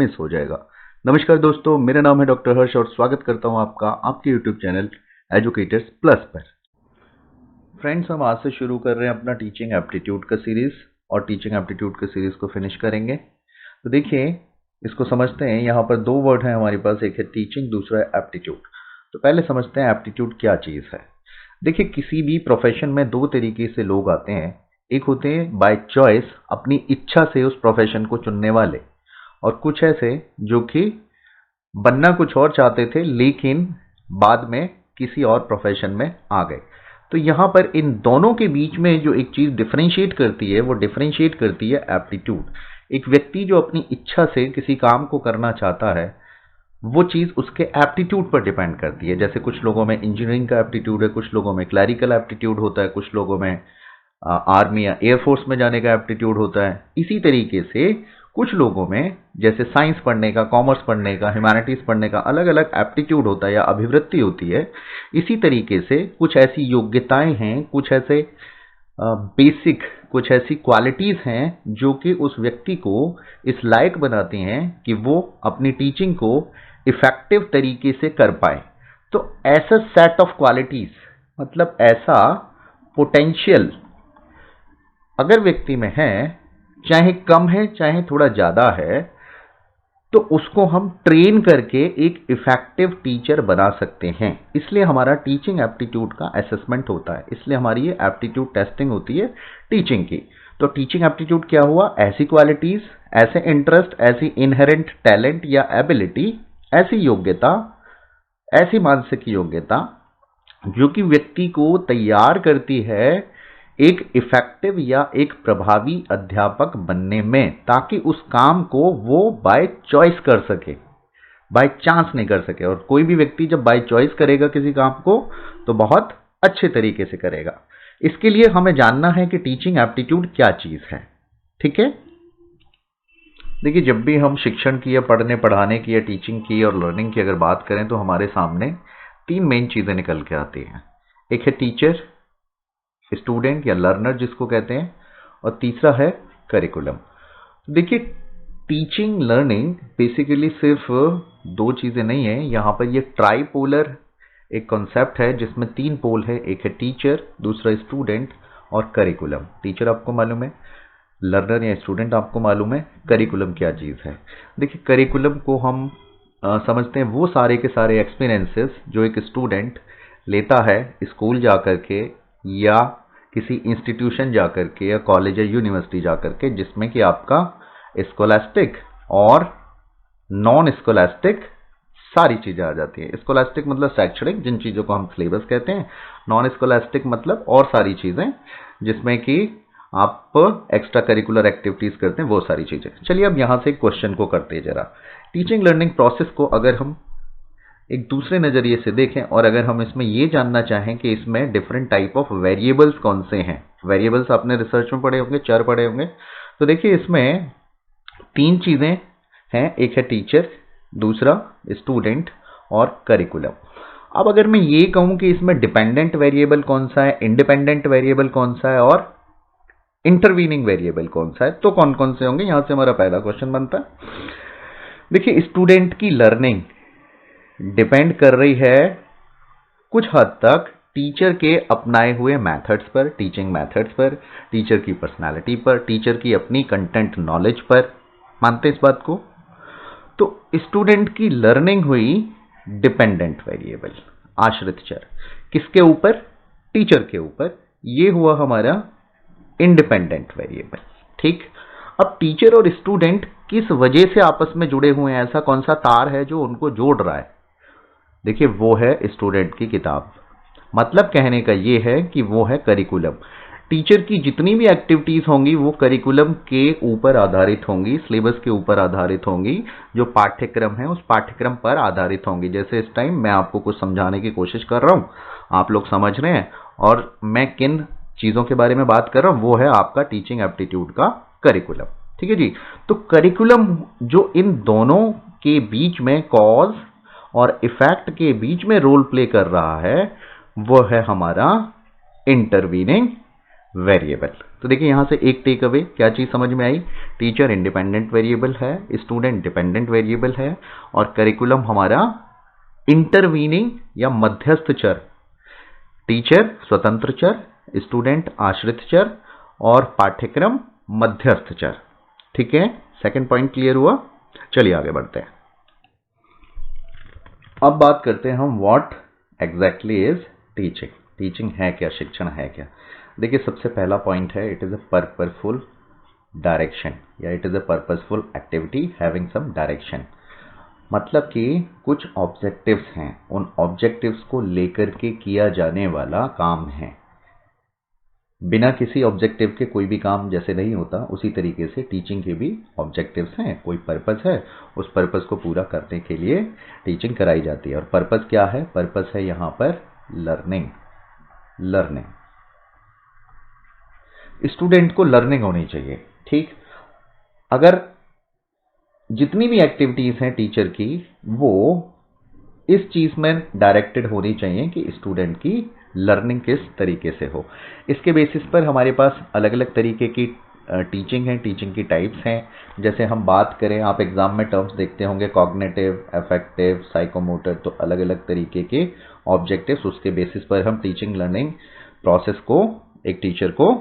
Miss हो जाएगा। नमस्कार दोस्तों, मेरा नाम है डॉक्टर हर्ष और स्वागत करता हूं आपका आपके यूट्यूब चैनल एजुकेटर्स प्लस पर। फ्रेंड्स, हम आज से शुरू कर रहे हैं अपना टीचिंग एप्टीट्यूड का सीरीज और टीचिंग एप्टीट्यूड के सीरीज को फिनिश करेंगे। तो देखिए, इसको समझते हैं। यहाँ पर दो वर्ड हैं हमारे पास, एक है टीचिंग, दूसरा है एप्टीट्यूड। तो पहले समझते हैं एप्टीट्यूड क्या चीज़ है। देखिए, किसी भी प्रोफेशन में दो तरीके से लोग आते हैं। एक होते हैं बाय चॉइस, अपनी इच्छा से उस प्रोफेशन को चुनने वाले, और कुछ ऐसे जो कि बनना कुछ और चाहते थे लेकिन बाद में किसी और प्रोफेशन में आ गए। तो यहाँ पर इन दोनों के बीच में जो एक चीज़ डिफरेंशिएट करती है वो डिफरेंशिएट करती है एप्टीट्यूड। एक व्यक्ति जो अपनी इच्छा से किसी काम को करना चाहता है, वो चीज़ उसके एप्टीट्यूड पर डिपेंड करती है। जैसे कुछ लोगों में इंजीनियरिंग का एप्टीट्यूड है, कुछ लोगों में क्लैरिकल एप्टीट्यूड होता है, कुछ लोगों में आर्मी या एयरफोर्स में जाने का एप्टीट्यूड होता है। इसी तरीके से कुछ लोगों में जैसे साइंस पढ़ने का, कॉमर्स पढ़ने का, ह्यूमैनिटीज़ पढ़ने का अलग अलग एप्टीट्यूड होता है या अभिवृत्ति होती है। इसी तरीके से कुछ ऐसी योग्यताएं हैं, कुछ ऐसे बेसिक, कुछ ऐसी क्वालिटीज़ हैं जो कि उस व्यक्ति को इस लायक बनाती हैं कि वो अपनी टीचिंग को इफ़ेक्टिव तरीके से कर पाए। तो ऐसा सेट ऑफ क्वालिटीज़, मतलब ऐसा पोटेंशियल अगर व्यक्ति में है, चाहे कम है चाहे थोड़ा ज़्यादा है, तो उसको हम ट्रेन करके एक इफ़ेक्टिव टीचर बना सकते हैं। इसलिए हमारा टीचिंग एप्टीट्यूड का असेसमेंट होता है, इसलिए हमारी ये एप्टीट्यूड टेस्टिंग होती है टीचिंग की। तो टीचिंग एप्टीट्यूड क्या हुआ? ऐसी क्वालिटीज़, ऐसे इंटरेस्ट, ऐसी इनहेरेंट टैलेंट या एबिलिटी, ऐसी योग्यता, ऐसी मानसिक योग्यता जो कि व्यक्ति को तैयार करती है एक इफेक्टिव या एक प्रभावी अध्यापक बनने में, ताकि उस काम को वो बाय चॉइस कर सके, बाय चांस नहीं कर सके। और कोई भी व्यक्ति जब बाय चॉइस करेगा किसी काम को तो बहुत अच्छे तरीके से करेगा। इसके लिए हमें जानना है कि टीचिंग एप्टीट्यूड क्या चीज़ है। ठीक है, देखिए, जब भी हम शिक्षण की या पढ़ने पढ़ाने की या टीचिंग की और लर्निंग की अगर बात करें तो हमारे सामने तीन मेन चीज़ें निकल के आती हैं। एक है टीचर, स्टूडेंट या लर्नर जिसको कहते हैं, और तीसरा है करिकुलम। देखिए, टीचिंग लर्निंग बेसिकली सिर्फ दो चीज़ें नहीं है। यहाँ पर ये ट्राइपोलर एक कॉन्सेप्ट है जिसमें तीन पोल है। एक है टीचर, दूसरा स्टूडेंट और करिकुलम। टीचर आपको मालूम है, लर्नर या स्टूडेंट आपको मालूम है, करिकुलम क्या चीज़ है। देखिए, करिकुलम को हम समझते हैं वो सारे के सारे एक्सपीरियंसेस जो एक स्टूडेंट लेता है स्कूल जा कर के या किसी इंस्टीट्यूशन जा कर के या कॉलेज या यूनिवर्सिटी जा कर के, जिसमें कि आपका स्कॉलास्टिक और नॉन स्कॉलास्टिक सारी चीज़ें आ जाती हैं। स्कॉलास्टिक मतलब शैक्षणिक, जिन चीज़ों को हम सिलेबस कहते हैं। नॉन स्कॉलास्टिक मतलब और सारी चीज़ें जिसमें कि आप एक्स्ट्रा करिकुलर एक्टिविटीज़ करते हैं, वो सारी चीज़ें। चलिए अब यहाँ से क्वेश्चन को करते हैं जरा। टीचिंग लर्निंग प्रोसेस को अगर हम एक दूसरे नज़रिए से देखें और अगर हम इसमें ये जानना चाहें कि इसमें डिफरेंट टाइप ऑफ वेरिएबल्स कौन से हैं। वेरिएबल्स आपने रिसर्च में पढ़े होंगे, चर पढ़े होंगे। तो देखिए, इसमें तीन चीज़ें हैं। एक है टीचर, दूसरा स्टूडेंट और करिकुलम। अब अगर मैं ये कहूँ कि इसमें डिपेंडेंट वेरिएबल कौन सा है, इंडिपेंडेंट वेरिएबल कौन सा है और इंटरवीनिंग वेरिएबल कौन सा है, तो कौन कौन से होंगे? यहाँ से हमारा पहला क्वेश्चन बनता है। देखिए, स्टूडेंट की लर्निंग डिपेंड कर रही है कुछ हद तक टीचर के अपनाए हुए मेथड्स पर, टीचिंग मेथड्स पर, टीचर की पर्सनालिटी पर, टीचर की अपनी कंटेंट नॉलेज पर। मानते हैं इस बात को? तो स्टूडेंट की लर्निंग हुई डिपेंडेंट वेरिएबल, आश्रित चर। किसके ऊपर? टीचर के ऊपर। ये हुआ हमारा इंडिपेंडेंट वेरिएबल। ठीक, अब टीचर और स्टूडेंट किस वजह से आपस में जुड़े हुए हैं? ऐसा कौन सा तार है जो उनको जोड़ रहा है? देखिए, वो है स्टूडेंट की किताब। मतलब कहने का ये है कि वो है करिकुलम। टीचर की जितनी भी एक्टिविटीज़ होंगी वो करिकुलम के ऊपर आधारित होंगी, सिलेबस के ऊपर आधारित होंगी, जो पाठ्यक्रम है उस पाठ्यक्रम पर आधारित होंगी। जैसे इस टाइम मैं आपको कुछ समझाने की कोशिश कर रहा हूँ, आप लोग समझ रहे हैं, और मैं किन चीज़ों के बारे में बात कर रहा हूँ वो है आपका टीचिंग एप्टीट्यूड का करिकुलम। ठीक है जी। तो करिकुलम जो इन दोनों के बीच में, कॉज और इफेक्ट के बीच में रोल प्ले कर रहा है, वो है हमारा इंटरवीनिंग वेरिएबल। तो देखिए यहाँ से एक टेक अवे क्या चीज़ समझ में आई, टीचर इंडिपेंडेंट वेरिएबल है, स्टूडेंट डिपेंडेंट वेरिएबल है, और करिकुलम हमारा इंटरवीनिंग या मध्यस्थ चर, टीचर स्वतंत्र चर, स्टूडेंट आश्रित चर, और पाठ्यक्रम मध्यस्थ चर। ठीक है, सेकंड पॉइंट क्लियर हुआ। चलिए आगे बढ़ते हैं। अब बात करते हैं हम what exactly is teaching. Teaching है क्या, शिक्षण है क्या। देखिए सबसे पहला पॉइंट है, it is a purposeful direction या it is a purposeful activity having some direction. मतलब कि कुछ ऑब्जेक्टिव्स हैं, उन ऑब्जेक्टिव्स को लेकर के किया जाने वाला काम है। बिना किसी ऑब्जेक्टिव के कोई भी काम जैसे नहीं होता, उसी तरीके से टीचिंग के भी ऑब्जेक्टिव्स हैं, कोई पर्पस है, उस पर्पस को पूरा करने के लिए टीचिंग कराई जाती है। और पर्पस क्या है, पर्पस है यहाँ पर लर्निंग। स्टूडेंट को लर्निंग होनी चाहिए। ठीक, अगर जितनी भी एक्टिविटीज हैं टीचर की, वो इस चीज में डायरेक्टेड होनी चाहिए कि स्टूडेंट की लर्निंग किस तरीके से हो। इसके बेसिस पर हमारे पास अलग अलग तरीके की टीचिंग है, टीचिंग की टाइप्स हैं। जैसे हम बात करें, आप एग्जाम में टर्म्स देखते होंगे, कॉग्निटिव, अफेक्टिव, साइकोमोटर, तो अलग अलग तरीके के ऑब्जेक्टिव्स, उसके बेसिस पर हम टीचिंग लर्निंग प्रोसेस को एक टीचर को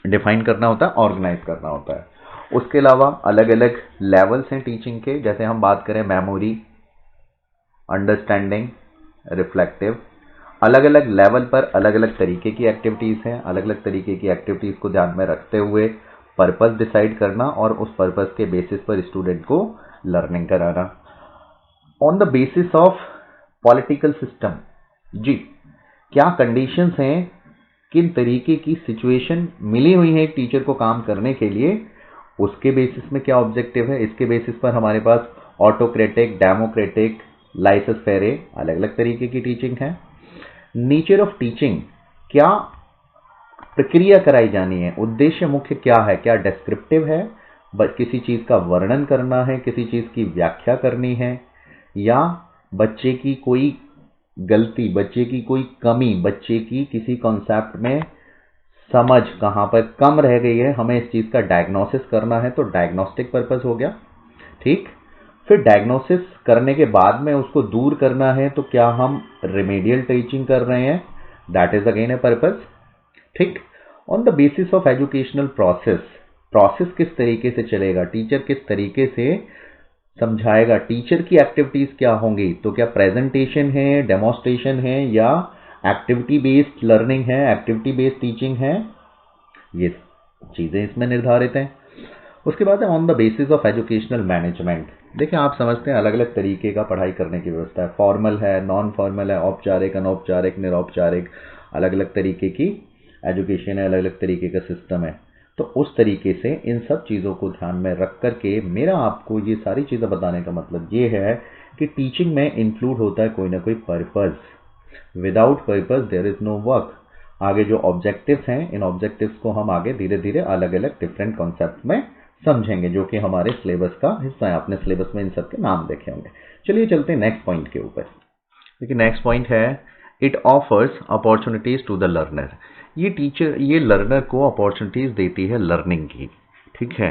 डिफाइन करना होता है, ऑर्गेनाइज करना होता है। उसके अलावा अलग अलग लेवल्स हैं टीचिंग के। जैसे हम बात करें मेमोरी, अंडरस्टैंडिंग, रिफ्लेक्टिव, अलग अलग लेवल पर अलग अलग तरीके की एक्टिविटीज हैं। अलग अलग तरीके की एक्टिविटीज को ध्यान में रखते हुए पर्पस डिसाइड करना और उस पर्पस के बेसिस पर स्टूडेंट को लर्निंग कराना। On the basis of political system, जी क्या कंडीशंस हैं, किन तरीके की सिचुएशन मिली हुई है एक टीचर को काम करने के लिए, उसके बेसिस में क्या ऑब्जेक्टिव है। इसके बेसिस पर हमारे पास ऑटोक्रेटिक, डेमोक्रेटिक, लाइसेंस फेरे, अलग अलग तरीके की टीचिंग है। नेचर ऑफ टीचिंग, क्या प्रक्रिया कराई जानी है, उद्देश्य मुख्य क्या है, क्या डिस्क्रिप्टिव है, किसी चीज का वर्णन करना है, किसी चीज की व्याख्या करनी है, या बच्चे की कोई गलती, बच्चे की कोई कमी, बच्चे की किसी कॉन्सेप्ट में समझ कहां पर कम रह गई है, हमें इस चीज का डायग्नोसिस करना है, तो डायग्नोस्टिक पर्पस हो गया। ठीक, फिर डायग्नोसिस करने के बाद में उसको दूर करना है, तो क्या हम रिमेडियल टीचिंग कर रहे हैं, that is again a purpose. ठीक, on the basis of educational process किस तरीके से चलेगा, टीचर किस तरीके से समझाएगा, टीचर की एक्टिविटीज क्या होंगी, तो क्या प्रेजेंटेशन है, डेमोन्स्ट्रेशन है, या एक्टिविटी बेस्ड लर्निंग है, एक्टिविटी बेस्ड टीचिंग है, ये चीजें इसमें निर्धारित हैं। उसके बाद है on the basis of educational management. देखिए आप समझते हैं अलग अलग तरीके का पढ़ाई करने की व्यवस्था है, फॉर्मल है, नॉन फॉर्मल है, औपचारिक, अनौपचारिक, निरौपचारिक, अलग अलग तरीके की एजुकेशन है, अलग अलग तरीके का सिस्टम है। तो उस तरीके से इन सब चीज़ों को ध्यान में रख करके मेरा आपको ये सारी चीज़ें बताने का मतलब ये है कि टीचिंग में इंक्लूड होता है कोई ना कोई purpose. Without purpose there is no work. आगे जो ऑब्जेक्टिव्स हैं, इन ऑब्जेक्टिव्स को हम आगे धीरे धीरे अलग अलग डिफरेंट कॉन्सेप्ट में समझेंगे, जो कि हमारे सिलेबस का हिस्सा है। आपने सिलेबस में इन सब के नाम देखे होंगे। चलिए चलते हैं नेक्स्ट पॉइंट के ऊपर। देखिए नेक्स्ट पॉइंट है, it offers opportunities to the learner. ये लर्नर को अपॉर्चुनिटीज देती है लर्निंग की। ठीक है,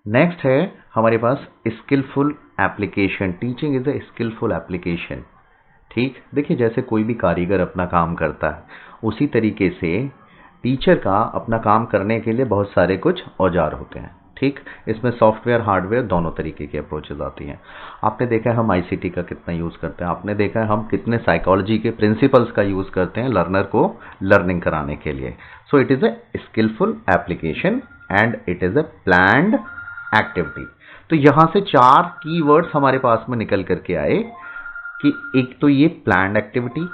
नेक्स्ट है हमारे पास skilful application. Teaching is a skilful application. ठीक, देखिए जैसे कोई भी कारीगर अपना काम करता है, उसी तरीके से टीचर का अपना काम करने के लिए बहुत सारे कुछ औजार होते हैं। ठीक, इसमें सॉफ्टवेयर हार्डवेयर दोनों तरीके की अप्रोचेज आती हैं। आपने देखा है हम आईसीटी का कितना यूज़ करते हैं, आपने देखा है हम कितने साइकोलॉजी के प्रिंसिपल्स का यूज़ करते हैं लर्नर को लर्निंग कराने के लिए। So it is a skilful application and it is a planned activity. तो यहाँ से 4 कीवर्ड्स हमारे पास में निकल करके आए कि एक तो ये planned activity,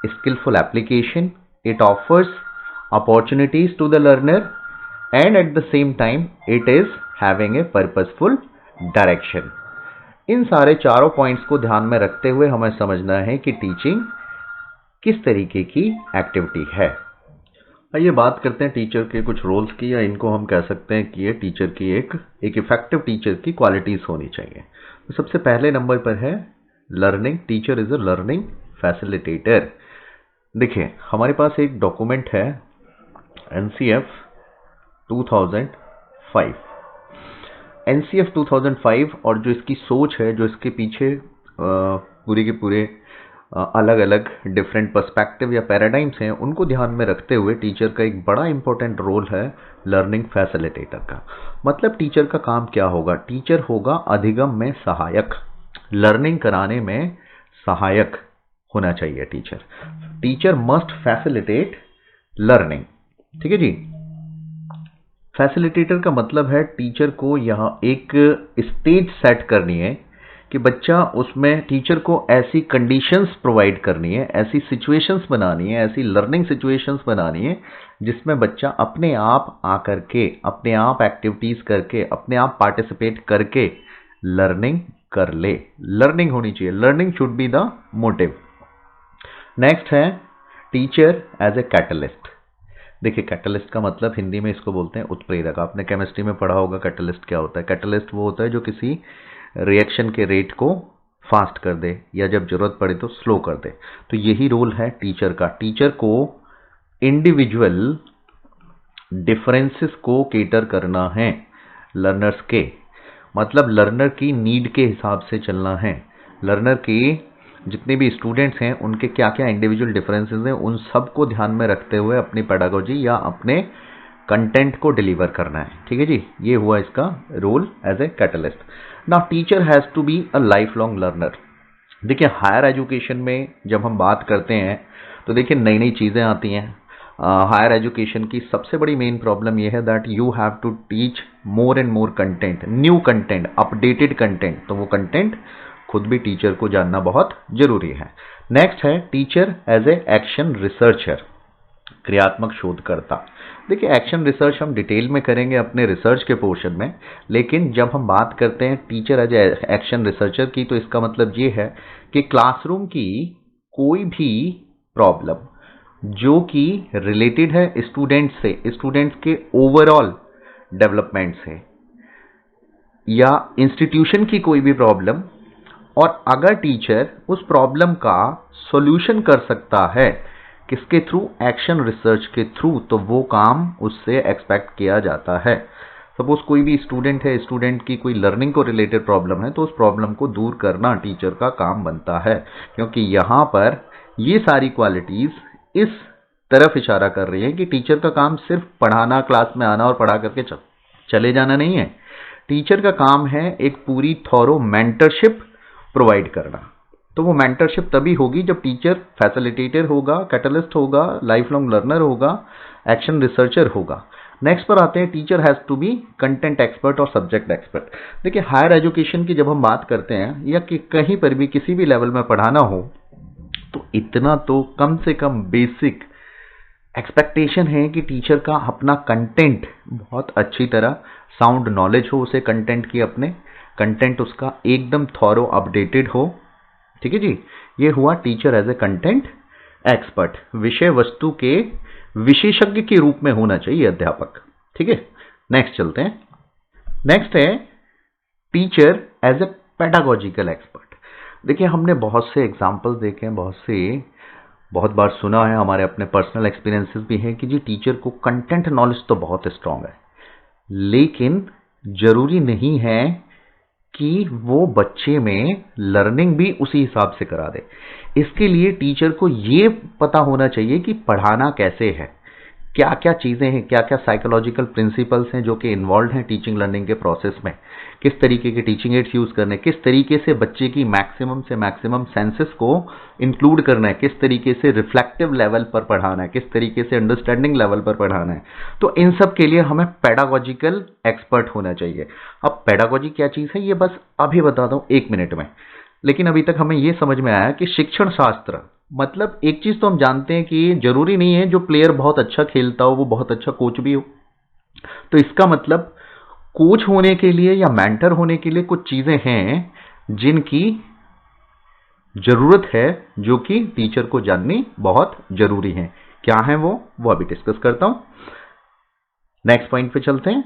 skillful application, it offers opportunities to the learner, and at the same time it is having a purposeful direction। इन सारे चारों पॉइंट्स को ध्यान में रखते हुए हमें समझना है कि टीचिंग किस तरीके की एक्टिविटी है। आइए बात करते हैं टीचर के कुछ रोल्स की, या इनको हम कह सकते हैं कि ये टीचर की एक इफेक्टिव टीचर की क्वालिटीज होनी चाहिए। तो सबसे पहले नंबर पर है learning. Teacher is a learning facilitator. देखिए हमारे पास एक डॉक्यूमेंट है NCF 2005। NCF 2005 और जो इसकी सोच है, जो इसके पीछे पूरे के पूरे अलग अलग डिफरेंट पर्सपेक्टिव या पैराडाइम्स हैं, उनको ध्यान में रखते हुए टीचर का एक बड़ा इंपॉर्टेंट रोल है लर्निंग फैसिलिटेटर का। मतलब टीचर का काम क्या होगा? टीचर होगा अधिगम में सहायक, लर्निंग कराने में सहायक होना चाहिए teacher. Teacher must facilitate learning. ठीक है जी। फैसिलिटेटर का मतलब है टीचर को यहाँ एक स्टेज सेट करनी है कि बच्चा उसमें, टीचर को ऐसी कंडीशंस प्रोवाइड करनी है, ऐसी सिचुएशंस बनानी है, ऐसी लर्निंग सिचुएशंस बनानी है जिसमें बच्चा अपने आप आकर के, अपने आप एक्टिविटीज करके, अपने आप पार्टिसिपेट करके लर्निंग कर ले। लर्निंग होनी चाहिए, learning should be the motive. Next है टीचर एज ए कैटलिस्ट। देखिए, कैटलिस्ट का मतलब हिंदी में इसको बोलते हैं उत्प्रेरक। आपने केमिस्ट्री में पढ़ा होगा कैटलिस्ट क्या होता है। कैटलिस्ट वो होता है जो किसी रिएक्शन के रेट को फास्ट कर दे या जब जरूरत पड़े तो स्लो कर दे। तो यही रोल है टीचर का। टीचर को इंडिविजुअल डिफरेंसेस को केटर करना है लर्नर्स के, मतलब लर्नर की नीड के हिसाब से चलना है। लर्नर के जितने भी स्टूडेंट्स हैं उनके क्या क्या इंडिविजुअल डिफरेंसेस हैं, उन सब को ध्यान में रखते हुए अपनी पेडागोजी या अपने कंटेंट को डिलीवर करना है। ठीक है जी, ये हुआ इसका role as a catalyst. Now teacher has to be a life long learner. देखिए, हायर एजुकेशन में जब हम बात करते हैं तो देखिए नई नई चीज़ें आती हैं। हायर एजुकेशन की सबसे बड़ी मेन प्रॉब्लम यह है that you have to teach more and more content, new content, updated content. तो वो कंटेंट खुद भी टीचर को जानना बहुत जरूरी है। नेक्स्ट है teacher as a action researcher, क्रियात्मक शोधकर्ता। देखिए, एक्शन रिसर्च हम डिटेल में करेंगे अपने रिसर्च के पोर्शन में, लेकिन जब हम बात करते हैं teacher as a action researcher की, तो इसका मतलब ये है कि क्लासरूम की कोई भी प्रॉब्लम जो कि रिलेटेड है स्टूडेंट से, स्टूडेंट्स के ओवरऑल डेवलपमेंट से, या इंस्टीट्यूशन की कोई भी प्रॉब्लम, और अगर टीचर उस प्रॉब्लम का सॉल्यूशन कर सकता है किसके थ्रू? एक्शन रिसर्च के थ्रू, तो वो काम उससे एक्सपेक्ट किया जाता है। सपोज कोई भी स्टूडेंट है, स्टूडेंट की कोई लर्निंग को रिलेटेड प्रॉब्लम है, तो उस प्रॉब्लम को दूर करना टीचर का काम बनता है, क्योंकि यहाँ पर ये सारी क्वालिटीज इस तरफ इशारा कर रही है कि टीचर का काम सिर्फ पढ़ाना, क्लास में आना और पढ़ा करके चले जाना नहीं है। टीचर का काम है एक पूरी थॉरो मेंटरशिप प्रोवाइड करना। तो वो मेंटरशिप तभी होगी जब टीचर फैसिलिटेटर होगा, कैटलिस्ट होगा, लाइफ लॉन्ग लर्नर होगा, एक्शन रिसर्चर होगा। नेक्स्ट पर आते हैं, teacher has to be content expert और सब्जेक्ट एक्सपर्ट। देखिए, हायर एजुकेशन की जब हम बात करते हैं या कि कहीं पर भी किसी भी लेवल में पढ़ाना हो, तो इतना तो कम से कम बेसिक एक्सपेक्टेशन है कि टीचर का अपना कंटेंट बहुत अच्छी तरह साउंड नॉलेज हो, उसे कंटेंट की, अपने कंटेंट उसका एकदम थॉरो अपडेटेड हो। ठीक है जी, ये हुआ teacher as a content expert. विषय वस्तु के विशेषज्ञ के रूप में होना चाहिए अध्यापक। ठीक है, नेक्स्ट चलते हैं। नेक्स्ट है teacher as a pedagogical expert. देखिए, हमने बहुत से एग्जाम्पल देखे हैं, बहुत बार सुना है, हमारे अपने पर्सनल एक्सपीरियंसेस भी हैं कि जी टीचर को कंटेंट नॉलेज तो बहुत स्ट्रांग है, लेकिन जरूरी नहीं है कि वो बच्चे में लर्निंग भी उसी हिसाब से करा दे। इसके लिए टीचर को ये पता होना चाहिए कि पढ़ाना कैसे है, क्या क्या चीज़ें हैं, क्या क्या साइकोलॉजिकल प्रिंसिपल्स हैं जो कि इन्वॉल्व हैं टीचिंग लर्निंग के प्रोसेस में, किस तरीके के टीचिंग एड्स यूज़ करने, किस तरीके से बच्चे की मैक्सिमम से मैक्सिमम सेंसेस को इंक्लूड करना है, किस तरीके से रिफ्लेक्टिव लेवल पर पढ़ाना है, किस तरीके से अंडरस्टैंडिंग लेवल पर पढ़ाना है। तो इन सब के लिए हमें पेडागोजिकल एक्सपर्ट होना चाहिए। अब पेडागोजी क्या चीज़ है ये बस अभी बता दूं 1 मिनट में, लेकिन अभी तक हमें ये समझ में आया कि शिक्षण शास्त्र मतलब एक चीज तो हम जानते हैं कि जरूरी नहीं है जो प्लेयर बहुत अच्छा खेलता हो वो बहुत अच्छा कोच भी हो। तो इसका मतलब कोच होने के लिए या मेंटर होने के लिए कुछ चीजें हैं जिनकी जरूरत है, जो कि टीचर को जाननी बहुत जरूरी है। क्या है वो अभी डिस्कस करता हूं। नेक्स्ट पॉइंट पे चलते हैं।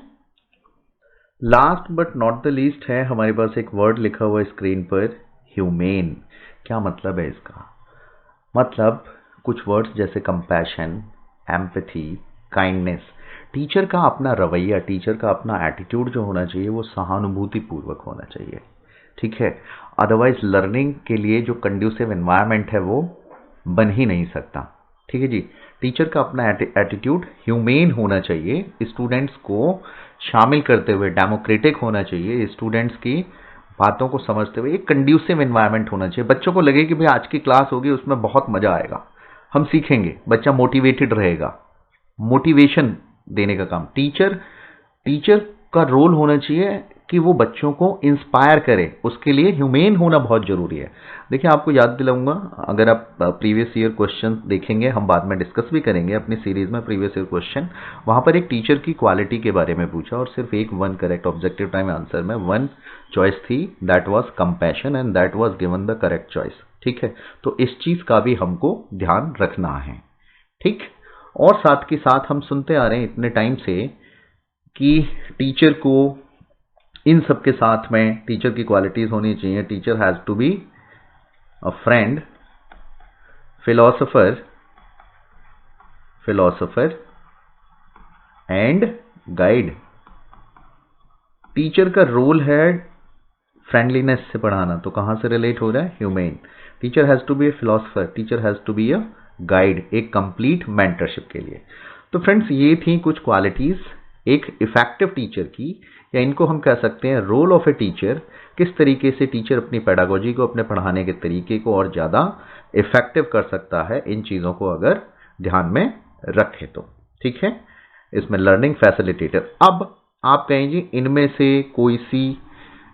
Last but not the least है, हमारे पास एक वर्ड लिखा हुआ है स्क्रीन पर, ह्यूमेन। क्या मतलब है इसका? मतलब कुछ वर्ड्स जैसे कंपैशन, एम्पैथी, काइंडनेस। टीचर का अपना रवैया, टीचर का अपना एटीट्यूड जो होना चाहिए वो सहानुभूति पूर्वक होना चाहिए, ठीक है। अदरवाइज लर्निंग के लिए जो कंड्यूसिव एनवायरनमेंट है वो बन ही नहीं सकता, ठीक है जी। टीचर का अपना एटीट्यूड ह्यूमेन होना चाहिए, स्टूडेंट्स को शामिल करते हुए डेमोक्रेटिक होना चाहिए, स्टूडेंट्स की बातों को समझते हुए एक कंड्यूसिव एनवायरनमेंट होना चाहिए। बच्चों को लगे कि भाई आज की क्लास होगी, उसमें बहुत मजा आएगा, हम सीखेंगे, बच्चा मोटिवेटेड रहेगा। मोटिवेशन देने का काम टीचर का रोल होना चाहिए कि वो बच्चों को इंस्पायर करे, उसके लिए ह्यूमेन होना बहुत जरूरी है। देखिए आपको याद दिलाऊंगा, अगर आप प्रीवियस ईयर क्वेश्चन देखेंगे, हम बाद में डिस्कस भी करेंगे अपनी सीरीज में प्रीवियस ईयर क्वेश्चन, वहां पर एक टीचर की क्वालिटी के बारे में पूछा और सिर्फ एक one correct objective time answer में वन चॉइस थी, that was compassion and that was given the correct choice, ठीक है। तो इस चीज का भी हमको ध्यान रखना है, ठीक। और साथ के साथ हम सुनते आ रहे हैं इतने टाइम से कि टीचर को इन सब के साथ में टीचर की क्वालिटीज होनी चाहिए। Teacher has to be a friend, philosopher and guide. Teacher का रोल है फ्रेंडलीनेस से पढ़ाना, तो कहां से रिलेट हो रहा है, humane. Teacher has to be a philosopher, teacher has to be a guide, एक कंप्लीट मेंटरशिप के लिए। तो फ्रेंड्स ये थी कुछ क्वालिटीज एक इफेक्टिव टीचर की, या इनको हम कह सकते हैं रोल ऑफ ए टीचर। किस तरीके से टीचर अपनी पेडागोजी को, अपने पढ़ाने के तरीके को और ज्यादा इफेक्टिव कर सकता है, इन चीजों को अगर ध्यान में रखे तो, ठीक है। इसमें लर्निंग फैसिलिटेटर। अब आप कहें जी इनमें से कोई सी,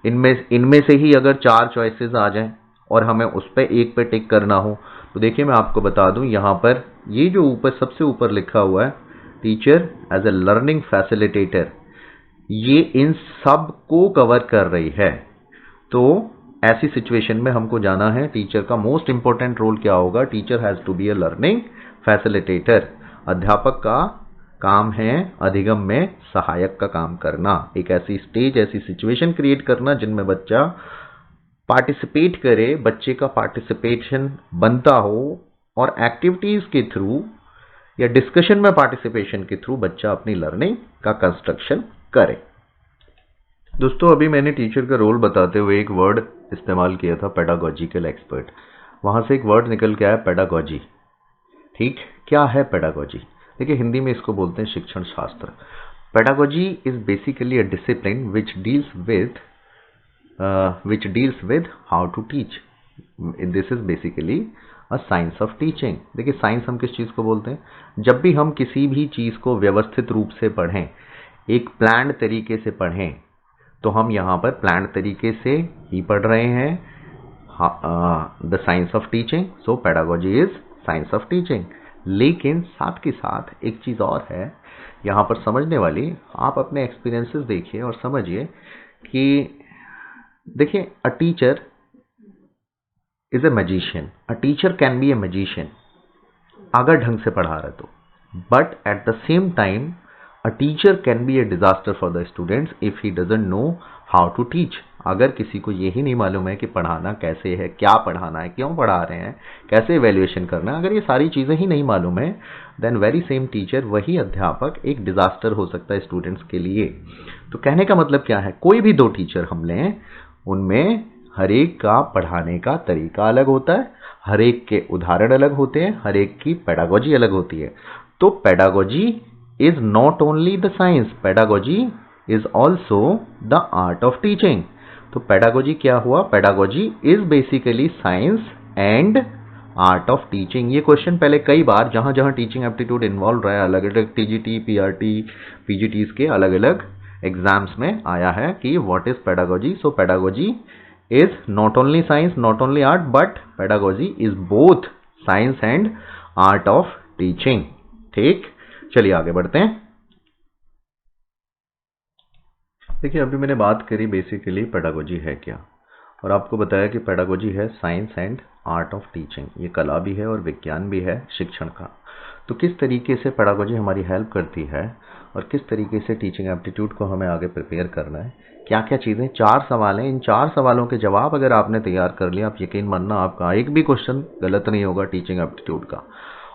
इनमें से ही अगर 4 चॉइसेस आ जाएं और हमें उस पर एक पे टिक करना हो, तो देखिए मैं आपको बता दूं, यहां पर ये जो ऊपर सबसे ऊपर लिखा हुआ है teacher as a learning facilitator, ये इन सब को कवर कर रही है। तो ऐसी सिचुएशन में हमको जाना है टीचर का मोस्ट इंपॉर्टेंट रोल क्या होगा, teacher has to be a learning facilitator. अध्यापक का काम है अधिगम में सहायक का काम करना, एक ऐसी स्टेज, ऐसी सिचुएशन क्रिएट करना जिनमें बच्चा पार्टिसिपेट करे, बच्चे का पार्टिसिपेशन बनता हो और एक्टिविटीज के थ्रू या डिस्कशन में पार्टिसिपेशन के थ्रू बच्चा अपनी लर्निंग का कंस्ट्रक्शन करे। दोस्तों अभी मैंने टीचर का रोल बताते हुए एक वर्ड इस्तेमाल किया था, पेडागोजिकल एक्सपर्ट। वहां से एक वर्ड निकल के आया पेडागोजी, ठीक। क्या है पेडागोजी? देखिए हिंदी में इसको बोलते हैं शिक्षण शास्त्र। Pedagogy is basically a discipline which deals with how to teach. This is basically a science of teaching. देखिए साइंस हम किस चीज को बोलते हैं, जब भी हम किसी भी चीज को व्यवस्थित रूप से पढ़ें, एक प्लान्ड तरीके से पढ़ें, तो हम यहां पर प्लान्ड तरीके से ही पढ़ रहे हैं the science of teaching. So pedagogy is science of teaching. लेकिन साथ के साथ एक चीज और है यहां पर समझने वाली, आप अपने एक्सपीरियंसेस देखिए और समझिए कि देखिए a teacher is a magician, a teacher can be a magician अगर ढंग से पढ़ा रहे तो, but at the same time a teacher can be a disaster for the students if he doesn't know how to teach. अगर किसी को यही नहीं मालूम है कि पढ़ाना कैसे है, क्या पढ़ाना है, क्यों पढ़ा रहे हैं, कैसे इवैल्यूएशन करना है, अगर ये सारी चीजें ही नहीं मालूम है, देन वेरी सेम टीचर, वही अध्यापक एक डिजास्टर हो सकता है स्टूडेंट्स के लिए। तो कहने का मतलब क्या है, कोई भी 2 टीचर हम लें, उनमें हर एक का पढ़ाने का तरीका अलग होता है, हर एक के उदाहरण अलग होते हैं, हर एक की पेडागोजी अलग होती है। तो pedagogy is not only the science, pedagogy is also the art of teaching. तो पेडागोजी क्या हुआ, pedagogy is basically science and art of teaching. ये क्वेश्चन पहले कई बार जहां जहां टीचिंग एप्टीट्यूड इन्वॉल्व रहा है, अलग अलग टीजीटी, पीआरटी, पीजीटीज के अलग अलग एग्जाम्स में आया है कि what is pedagogy. So pedagogy is not only science, not only art, but pedagogy is both science and art of teaching। ठीक, चलिए आगे बढ़ते हैं। देखिए अभी मैंने बात करी बेसिकली पेडागोजी है क्या, और आपको बताया कि पेडागोजी है science and art of teaching. ये कला भी है और विज्ञान भी है शिक्षण का। तो किस तरीके से पेडागोजी हमारी हेल्प करती है और किस तरीके से टीचिंग एप्टीट्यूड को हमें आगे प्रिपेयर करना है, क्या क्या चीज़ें। 4 सवाल हैं, इन 4 सवालों के जवाब अगर आपने तैयार कर लिया, आप यकीन मानना आपका एक भी क्वेश्चन गलत नहीं होगा टीचिंग एप्टीट्यूड का।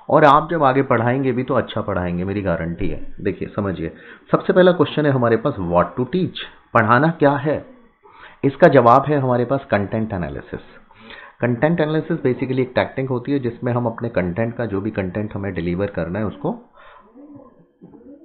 और आप जब आगे पढ़ाएंगे भी तो अच्छा पढ़ाएंगे, मेरी गारंटी है। देखिए समझिए, सबसे पहला क्वेश्चन है हमारे पास, व्हाट टू टीच, पढ़ाना क्या है। इसका जवाब है हमारे पास content analysis. Content analysis basically एक टेक्निक होती है जिसमें हम अपने कंटेंट का, जो भी कंटेंट हमें डिलीवर करना है उसको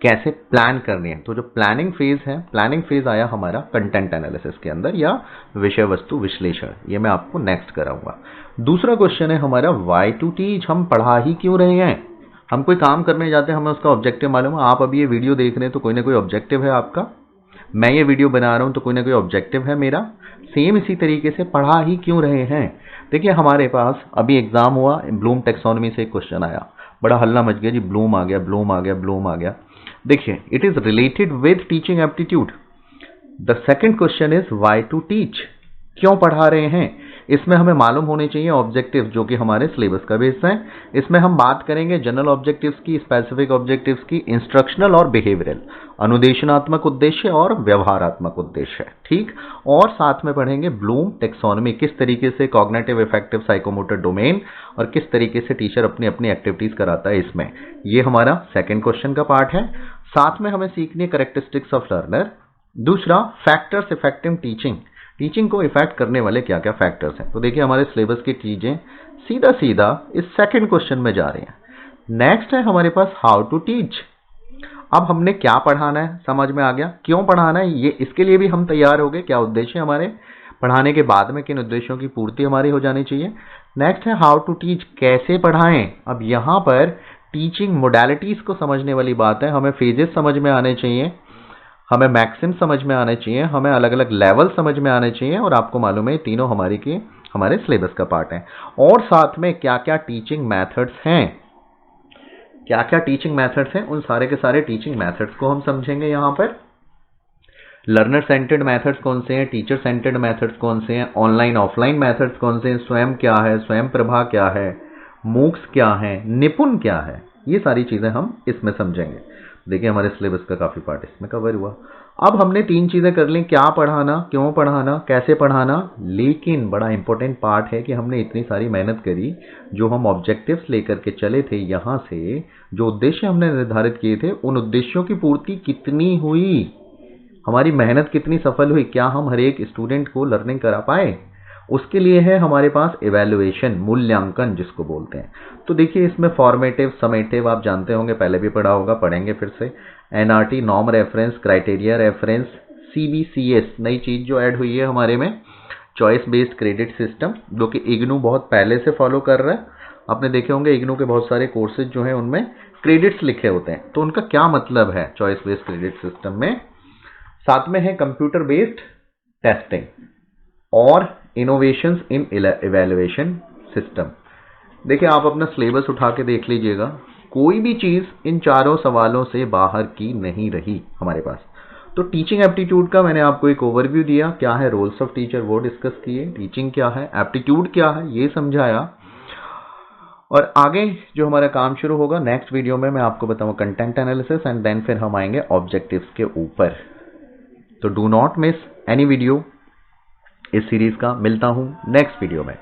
कैसे प्लान करनी है। तो जो प्लानिंग फेज है, प्लानिंग फेज आया हमारा कंटेंट एनालिसिस के अंदर, या विषय वस्तु विश्लेषण, ये मैं आपको नेक्स्ट कराऊंगा। दूसरा क्वेश्चन है हमारा, व्हाई टू टीच, हम पढ़ा ही क्यों रहे हैं। हम कोई काम करने जाते हैं, हमें उसका ऑब्जेक्टिव मालूम है। आप अभी ये वीडियो देख रहे हैं तो कोई ना कोई ऑब्जेक्टिव है आपका, मैं ये वीडियो बना रहा हूं तो कोई ना कोई ऑब्जेक्टिव है मेरा। सेम इसी तरीके से पढ़ा ही क्यों रहे हैं। देखिए हमारे पास अभी एग्जाम हुआ, ब्लूम टेक्सोनॉमी से एक क्वेश्चन आया, बड़ा हल्ला मच गया जी, ब्लूम आ गया, ब्लूम आ गया, ब्लूम आ गया। देखिए it is related with teaching aptitude. The second question is why to teach, क्यों पढ़ा रहे हैं। इसमें हमें मालूम होने चाहिए ऑब्जेक्टिव, जो कि हमारे सिलेबस का बेस है। इसमें हम बात करेंगे जनरल ऑब्जेक्टिव्स की, स्पेसिफिक ऑब्जेक्टिव्स की, इंस्ट्रक्शनल और बिहेवियरल, अनुदेशनात्मक उद्देश्य और व्यवहारात्मक उद्देश्य, ठीक। और साथ में पढ़ेंगे ब्लूम टेक्सोनॉमी, किस तरीके से कॉग्निटिव इफेक्टिव साइकोमोटर डोमेन, और किस तरीके से टीचर अपनी अपनी एक्टिविटीज कराता है इसमें। ये हमारा सेकंड क्वेश्चन का पार्ट है। साथ में हमें सीखनी है करेक्टरिस्टिक्स ऑफ लर्नर। दूसरा, फैक्टर्स इफेक्टिव टीचिंग, टीचिंग को इफेक्ट करने वाले क्या क्या फैक्टर्स हैं। तो देखिए हमारे सिलेबस की चीजें सीधा सीधा इस सेकंड क्वेश्चन में जा रही हैं। नेक्स्ट है हमारे पास हाउ टू टीच। अब हमने क्या पढ़ाना है समझ में आ गया, क्यों पढ़ाना है ये, इसके लिए भी हम तैयार हो गए, क्या उद्देश्य हमारे पढ़ाने के बाद में, किन उद्देश्यों की पूर्ति हमारी हो जानी चाहिए। नेक्स्ट है हाउ टू टीच, कैसे पढ़ाएं। अब यहां पर टीचिंग मोडालिटीज को समझने वाली बात है, हमें फेजेस समझ में आने चाहिए, हमें मैक्सिम समझ में आने चाहिए, हमें अलग अलग लेवल समझ में आने चाहिए। और आपको मालूम है तीनों हमारे सिलेबस का पार्ट है। और साथ में क्या क्या टीचिंग मेथड्स हैं, क्या क्या टीचिंग मेथड्स हैं, उन सारे के सारे टीचिंग मेथड्स को हम समझेंगे। यहाँ पर लर्नर सेंटर्ड मेथड्स कौन से हैं, टीचर सेंटर्ड मेथड्स कौन से हैं, ऑनलाइन ऑफलाइन मेथड्स कौन से हैं, स्वयं क्या है, स्वयं प्रभा क्या है, मूक्स क्या है, निपुण क्या है, ये सारी चीजें हम इसमें समझेंगे। देखिए हमारे सिलेबस का काफी पार्ट इसमें कवर हुआ। अब हमने तीन चीजें कर ली, क्या पढ़ाना, क्यों पढ़ाना, कैसे पढ़ाना। लेकिन बड़ा इंपॉर्टेंट पार्ट है कि हमने इतनी सारी मेहनत करी, जो हम ऑब्जेक्टिव्स लेकर के चले थे यहां से, जो उद्देश्य हमने निर्धारित किए थे, उन उद्देश्यों की पूर्ति कितनी हुई, हमारी मेहनत कितनी सफल हुई, क्या हम हर एक स्टूडेंट को लर्निंग करा पाए। उसके लिए है हमारे पास इवैल्यूएशन, मूल्यांकन जिसको बोलते हैं। तो देखिए इसमें फॉर्मेटिव, समेटिव आप जानते होंगे, पहले भी पढ़ा होगा, पढ़ेंगे फिर से। NRT, norm reference, criteria reference, CBCS नई चीज जो ऐड हुई है हमारे में, चॉइस बेस्ड क्रेडिट सिस्टम, जो कि इग्नू बहुत पहले से फॉलो कर रहा है। आपने देखे होंगे इग्नू के बहुत सारे कोर्सेज जो हैं उनमें क्रेडिट्स लिखे होते हैं, तो उनका क्या मतलब है चॉइस बेस्ड क्रेडिट सिस्टम में। साथ में है कंप्यूटर बेस्ड टेस्टिंग और इनोवेशंस इन इवैल्यूएशन सिस्टम। देखिए आप अपना सिलेबस उठा के देख लीजिएगा, कोई भी चीज इन चारों सवालों से बाहर की नहीं रही हमारे पास। तो टीचिंग एप्टीट्यूड का मैंने आपको एक ओवरव्यू दिया, क्या है रोल्स ऑफ टीचर वो डिस्कस किए, टीचिंग क्या है, एप्टीट्यूड क्या है ये समझाया। और आगे जो हमारा काम शुरू होगा नेक्स्ट वीडियो में, मैं आपको बताऊंगा कंटेंट एनालिसिस, एंड देन फिर हम आएंगे ऑब्जेक्टिव्स के ऊपर। तो do not miss any video इस सीरीज का। मिलता हूं नेक्स्ट वीडियो में।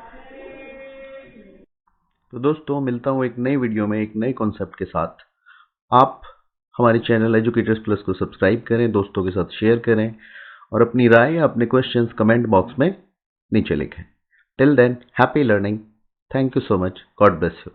तो दोस्तों मिलता हूं एक नई वीडियो में, एक नए कॉन्सेप्ट के साथ। आप हमारे चैनल एजुकेटर्स प्लस को सब्सक्राइब करें, दोस्तों के साथ शेयर करें, और अपनी राय या अपने क्वेश्चंस कमेंट बॉक्स में नीचे लिखें। Till than happy learning, thank you so much, God bless you.